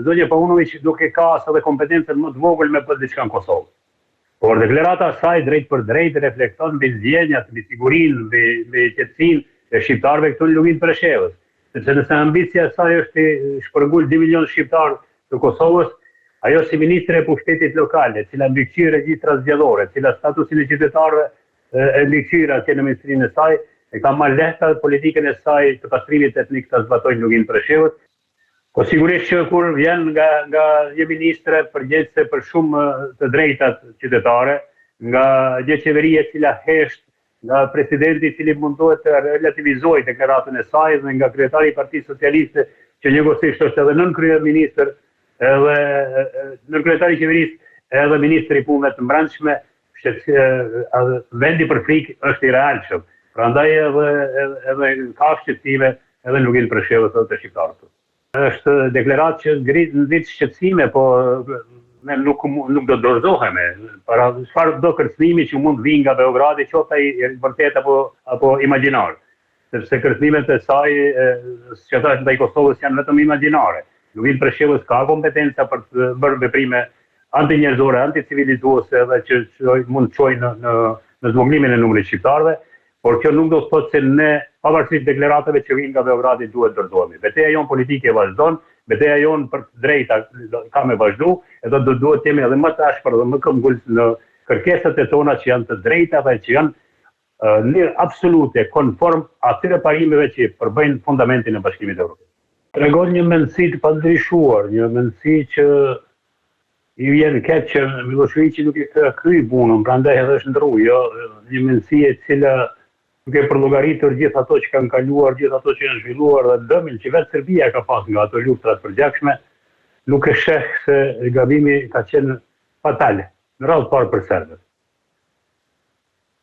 Zonja Paunović nuk e ka as edhe kompetencën më të vogël me bërë diçka në Kosovë. Por deklarata e saj drejt për drejt reflekton mbi ndjenjat, mbi sigurinë, mbi qetësinë e shqiptarëve këtu në lumin Preshevës. Sepse nëse ambicia e saj është të shpërngul 2 milion shqiptarë të Kosovës, ajo si ministre e pushtetit lokale, cila mbikëqyrë regjistra zgjedhore, cila statusin e qytetarëve e mbikëqyrë atje në ministrinë e saj, e ka marrë lehta politikën e saj të pastrimit etnik të zbatojnë lumin Preshevës. Po sigurisht që kur vjen nga një ministre përgjegjëse për shumë të drejtat qytetare, nga një qeveri e cila hesht, nga presidenti i cili mundohet të relativizojë deklaratën e saj dhe nga kryetari i Partisë Socialiste, që njëkohësisht është edhe nën-kryeministër, edhe nën-kryetari i qeverisë, edhe ministri i punëve të brendshme, vendi për frikë është i reaalshëm. Prandaj edhe ka shqetësime edhe në lumin Preshevës edhe të shqiptarët. Është deklaratë që nxit shqetësime, po ne nuk do dorëzohemi. Para çfarë do kërcënimi që mund vinë nga Beogradi, qoftë ai vërtet apo imagjinar. Sepse kërcënimet e saj që ata ndaj Kosovës janë vetëm imagjinare. Lumi Preshevës ka kompetenca për të bërë veprime antinjerëzore, anticivilizuese dhe që mund të çojnë në zvogëlimin e numrit shqiptarëve. Por kjo nuk do të thotë se ne, pavarësisht deklaratave që vinë nga Beogradi, duhet dorëzohemi. Betejë jonë politike vazhdon, betejë jonë për të drejta ka me vazhdu, edhe duhet të jemi edhe më të ashpër dhe më këmbgul në kërkesat e tona që janë të drejta dhe që janë në absolute, konform atyre parimeve që përbëjnë fundamentin e Bashkimit Evropian. Tregon një mendësi të pandryshuar, një mendësi që i vjen keq që Miloševići nuk e ka kryer punën, prandaj edhe është ndruar, një mendësi e cila duke përllogaritur gjithë ato që kanë kaluar, gjithë ato që janë zhvilluar dhe dëmin që vetë Serbia ka pas nga ato luftrat përgjithshme, nuk e sheh se gabimi ka qenë fatal, në radhë parë për serbët.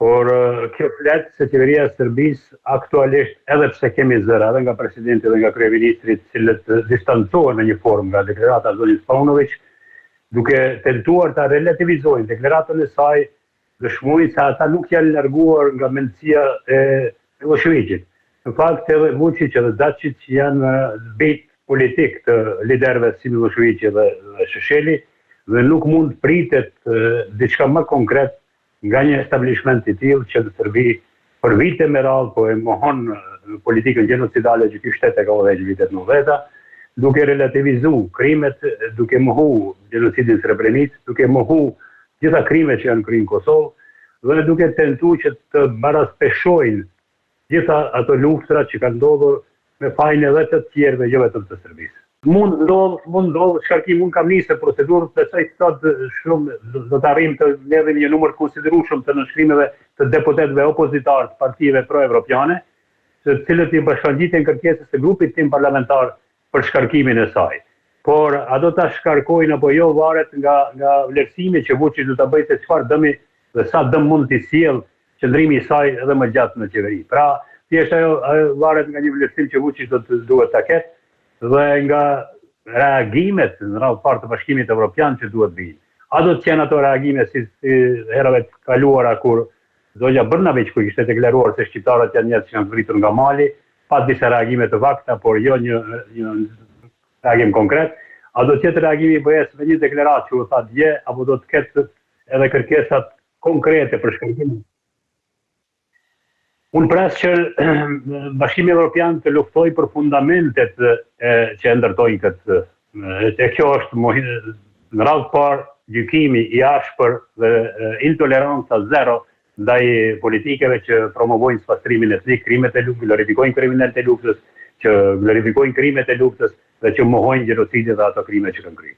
Por kjo flet se qeveria e Serbisë aktualisht, edhe pse kemi zëra edhe nga presidenti dhe nga kryeministri, të cilët distancohen në një formë nga deklarata e zonjës Paunović, duke tentuar ta relativizojnë deklaratën e saj, dëshmojnë se ata nuk janë larguar nga mendësia e Miloševićit. Në fakt edhe Vučić edhe Dačić janë bejt politik të liderëve si Miloševići dhe Shesheli dhe nuk mund pritet diçka më konkret nga një establishment i tillë që në Serbi për vite me radhë po e mohon politikën genocidale që ky shtet e ka udhëhequr vitet 90, duke relativizuar krimet, duke mohu genocidin Srebrenicë, duke mohu gjitha krimet që janë kryer në Kosovë dhe duke tentuar që të baraspeshojnë gjitha ato luftra që kanë ndodhur me fajin edhe të tjerëve, jo vetëm të Serbisë. Mund ndodh, shkarkim mund kam nisë procedurë, besoj sot shumë do të arrijmë të mbledhim një numër konsiderueshëm të nënshkrimeve të deputetëve opozitar të partive pro-evropiane, të cilët i bashkangjiten kërkesës së grupit tim parlamentar për shkarkimin e saj. Por a do ta shkarkojnë apo jo varet nga vlerësimi që Vučić do ta bëjë se çfarë dëmi dhe sa dëm mund t'i sjellë qëndrimi i saj edhe më gjatë në qeveri. Pra, thjesht ajo varet nga një vlerësim që Vučić duhet ta ketë dhe nga reagimet në radhë parë të Bashkimit Evropian që duhet vinë. A do të jenë ato reagime si herave të kaluara kur zonja Brnabić kur ishte deklaruar se shqiptarët janë njerëz që janë vritur nga mali, pas disa reagime të vakta, por jo një reagim konkret, a do të jetë reagimi i BE-s me një deklaratë që u tha dje, apo do të ketë edhe kërkesat konkrete për shkarkimin? Unë pres që Bashkimi Evropian të luftoj për fundamentet që e ndërtojnë këtë. E kjo është në radhë parë gjykimi i ashpër dhe intoleranca zero ndaj politikeve që promovojnë spastrimin etnik, krimet e luftës, glorifikojnë kriminalët e luftës, që glorifikojnë krimet e luftës dhe që mohojnë gjenocidin dhe ato krime që kanë kryer.